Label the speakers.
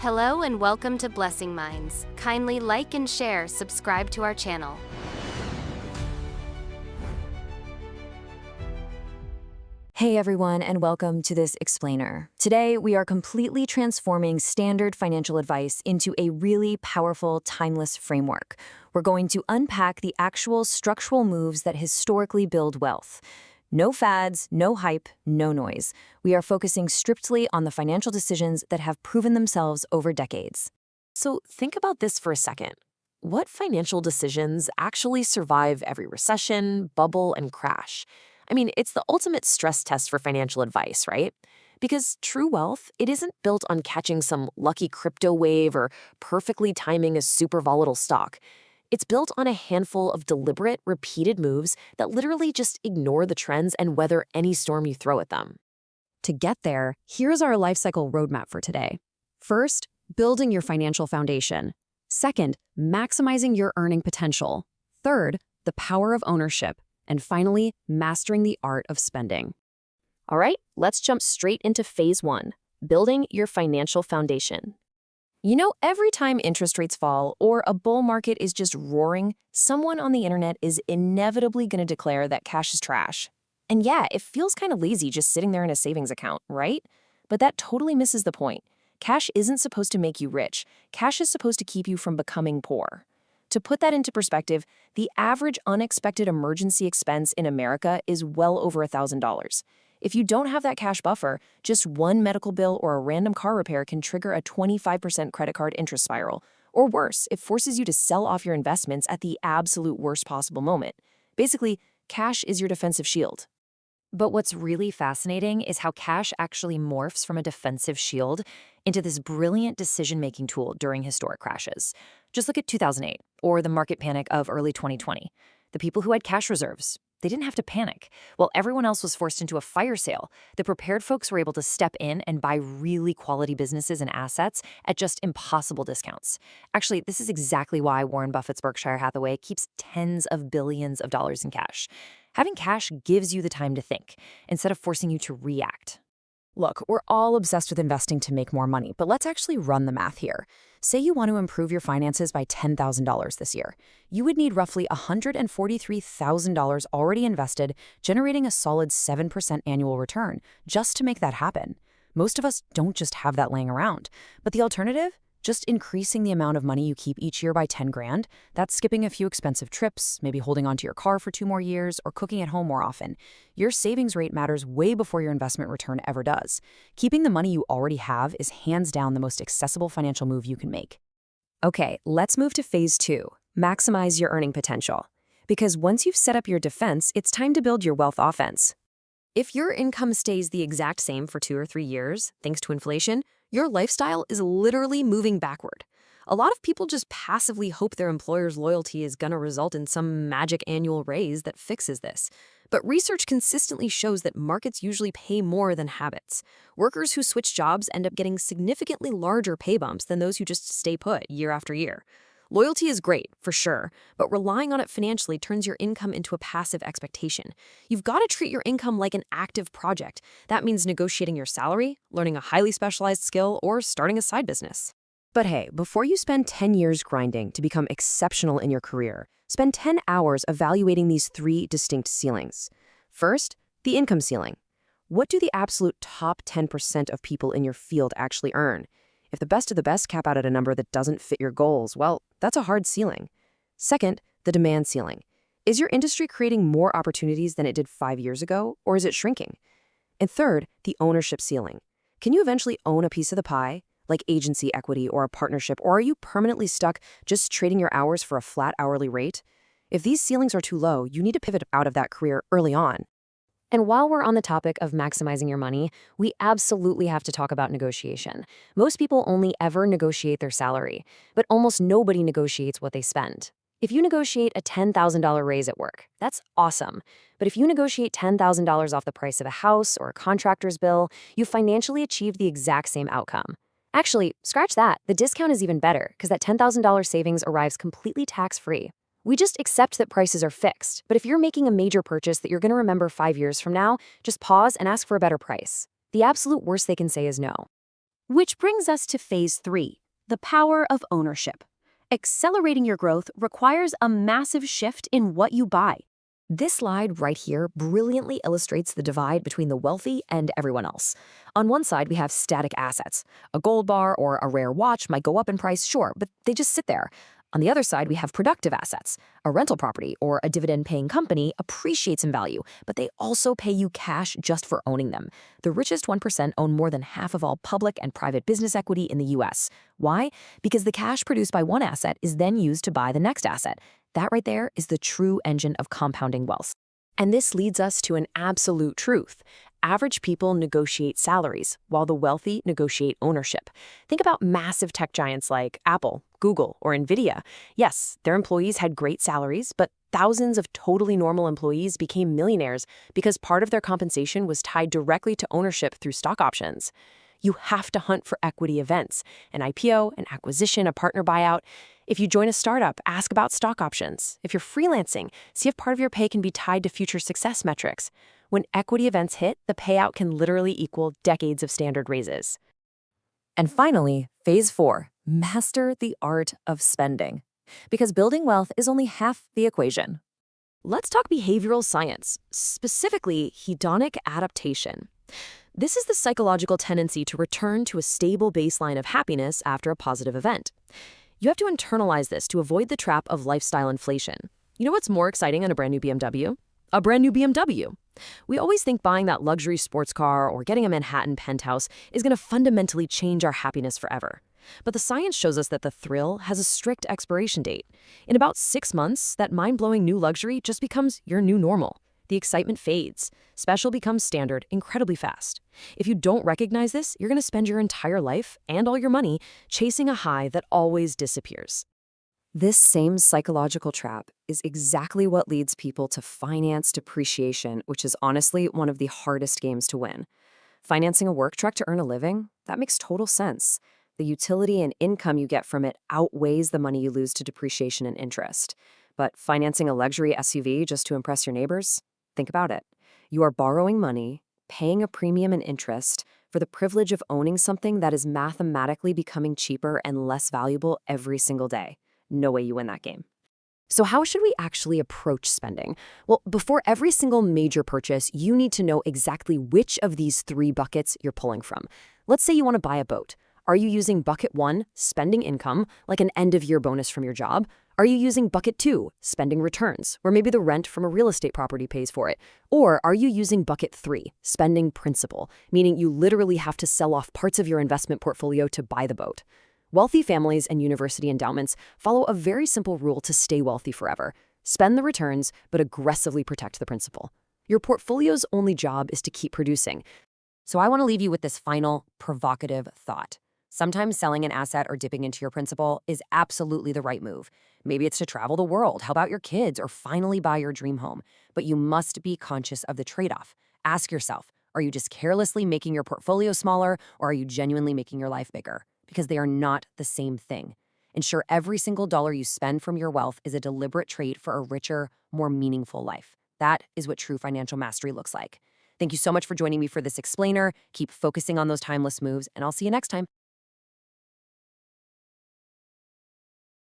Speaker 1: Hello and welcome to Blessing Minds. Kindly like and share, subscribe to our channel.
Speaker 2: Hey everyone, and welcome to this explainer. Today, we are completely transforming standard financial advice into a really powerful, timeless framework. We're going to unpack the actual structural moves that historically build wealth. No fads, no hype, no noise. We are focusing strictly on the financial decisions that have proven themselves over decades.
Speaker 3: So think about this for a second. What financial decisions actually survive every recession, bubble, and crash? I mean, it's the ultimate stress test for financial advice, right? Because true wealth, it isn't built on catching some lucky crypto wave or perfectly timing a super volatile stock. It's built on a handful of deliberate, repeated moves that literally just ignore the trends and weather any storm you throw at them.
Speaker 4: To get there, here's our lifecycle roadmap for today. First, building your financial foundation. Second, maximizing your earning potential. Third, the power of ownership. And finally, mastering the art of spending.
Speaker 3: All right, let's jump straight into phase one, building your financial foundation. You know, every time interest rates fall or a bull market is just roaring, someone on the internet is inevitably going to declare that cash is trash. And yeah, it feels kind of lazy just sitting there in a savings account, right? But that totally misses the point. Cash isn't supposed to make you rich. Cash is supposed to keep you from becoming poor. To put that into perspective, the average unexpected emergency expense in America is well over $1,000. If you don't have that cash buffer, just one medical bill or a random car repair can trigger a 25% credit card interest spiral. Or worse, it forces you to sell off your investments at the absolute worst possible moment. Basically, cash is your defensive shield.
Speaker 2: But what's really fascinating is how cash actually morphs from a defensive shield into this brilliant decision-making tool during historic crashes. Just look at 2008, or the market panic of early 2020. The people who had cash reserves, they didn't have to panic. While everyone else was forced into a fire sale, the prepared folks were able to step in and buy really quality businesses and assets at just impossible discounts. Actually, this is exactly why Warren Buffett's Berkshire Hathaway keeps tens of billions of dollars in cash. Having cash gives you the time to think, instead of forcing you to react. Look, we're all obsessed with investing to make more money, but let's actually run the math here. Say you want to improve your finances by $10,000 this year. You would need roughly $143,000 already invested, generating a solid 7% annual return just to make that happen. Most of us don't just have that laying around. But the alternative? Just increasing the amount of money you keep each year by 10 grand, that's skipping a few expensive trips, maybe holding onto your car for 2 more years, or cooking at home more often. Your savings rate matters way before your investment return ever does. Keeping the money you already have is hands down the most accessible financial move you can make. Okay, let's move to phase 2, maximize your earning potential. Because once you've set up your defense, it's time to build your wealth offense. If your income stays the exact same for 2 or 3 years, thanks to inflation, your lifestyle is literally moving backward. A lot of people just passively hope their employer's loyalty is going to result in some magic annual raise that fixes this. But research consistently shows that markets usually pay more than habits. Workers who switch jobs end up getting significantly larger pay bumps than those who just stay put year after year. Loyalty is great, for sure, but relying on it financially turns your income into a passive expectation. You've got to treat your income like an active project. That means negotiating your salary, learning a highly specialized skill, or starting a side business. But hey, before you spend 10 years grinding to become exceptional in your career, spend 10 hours evaluating these 3 distinct ceilings. First, the income ceiling. What do the absolute top 10% of people in your field actually earn? If the best of the best cap out at a number that doesn't fit your goals, well, that's a hard ceiling. Second, the demand ceiling. Is your industry creating more opportunities than it did 5 years ago, or is it shrinking? And third, the ownership ceiling. Can you eventually own a piece of the pie, like agency equity or a partnership, or are you permanently stuck just trading your hours for a flat hourly rate? If these ceilings are too low, you need to pivot out of that career early on. And while we're on the topic of maximizing your money, we absolutely have to talk about negotiation. Most people only ever negotiate their salary, but almost nobody negotiates what they spend. If you negotiate a $10,000 raise at work, that's awesome. But if you negotiate $10,000 off the price of a house or a contractor's bill, you financially achieved the exact same outcome. Actually, scratch that. The discount is even better because that $10,000 savings arrives completely tax-free. We just accept that prices are fixed, but if you're making a major purchase that you're going to remember 5 years from now, just pause and ask for a better price. The absolute worst they can say is no.
Speaker 4: Which brings us to phase 3, the power of ownership. Accelerating your growth requires a massive shift in what you buy.
Speaker 2: This slide right here brilliantly illustrates the divide between the wealthy and everyone else. On one side, we have static assets. A gold bar or a rare watch might go up in price, sure, but they just sit there. On the other side, we have productive assets. A rental property or a dividend-paying company appreciates in value, but they also pay you cash just for owning them. The richest 1% own more than half of all public and private business equity in the US. Why? Because the cash produced by one asset is then used to buy the next asset. That right there is the true engine of compounding wealth.
Speaker 3: And this leads us to an absolute truth. Average people negotiate salaries, while the wealthy negotiate ownership. Think about massive tech giants like Apple, Google, or Nvidia. Yes, their employees had great salaries, but thousands of totally normal employees became millionaires because part of their compensation was tied directly to ownership through stock options. You have to hunt for equity events, an IPO, an acquisition, a partner buyout. If you join a startup, ask about stock options. If you're freelancing, see if part of your pay can be tied to future success metrics. When equity events hit, the payout can literally equal decades of standard raises.
Speaker 2: And finally, phase 4, master the art of spending. Because building wealth is only half the equation.
Speaker 3: Let's talk behavioral science, specifically hedonic adaptation. This is the psychological tendency to return to a stable baseline of happiness after a positive event. You have to internalize this to avoid the trap of lifestyle inflation. You know what's more exciting than a brand new BMW? A brand new BMW. We always think buying that luxury sports car or getting a Manhattan penthouse is going to fundamentally change our happiness forever. But the science shows us that the thrill has a strict expiration date. In about 6 months, that mind-blowing new luxury just becomes your new normal. The excitement fades. Special becomes standard incredibly fast. If you don't recognize this, you're going to spend your entire life and all your money chasing a high that always disappears.
Speaker 2: This same psychological trap is exactly what leads people to finance depreciation, which is honestly one of the hardest games to win. Financing a work truck to earn a living? That makes total sense. The utility and income you get from it outweighs the money you lose to depreciation and interest. But financing a luxury SUV just to impress your neighbors? Think about it. You are borrowing money, paying a premium and interest for the privilege of owning something that is mathematically becoming cheaper and less valuable every single day. No way you win that game.
Speaker 3: So how should we actually approach spending? Well, before every single major purchase, you need to know exactly which of these 3 buckets you're pulling from. Let's say you want to buy a boat. Are you using bucket 1, spending income, like an end-of-year bonus from your job? Are you using bucket 2, spending returns, where maybe the rent from a real estate property pays for it? Or are you using bucket 3, spending principal, meaning you literally have to sell off parts of your investment portfolio to buy the boat? Wealthy families and university endowments follow a very simple rule to stay wealthy forever. Spend the returns, but aggressively protect the principal. Your portfolio's only job is to keep producing.
Speaker 2: So I want to leave you with this final, provocative thought. Sometimes selling an asset or dipping into your principal is absolutely the right move. Maybe it's to travel the world, help out your kids, or finally buy your dream home. But you must be conscious of the trade-off. Ask yourself, are you just carelessly making your portfolio smaller, or are you genuinely making your life bigger? Because they are not the same thing. Ensure every single dollar you spend from your wealth is a deliberate trade for a richer, more meaningful life. That is what true financial mastery looks like. Thank you so much for joining me for this explainer. Keep focusing on those timeless moves, and I'll see you next time.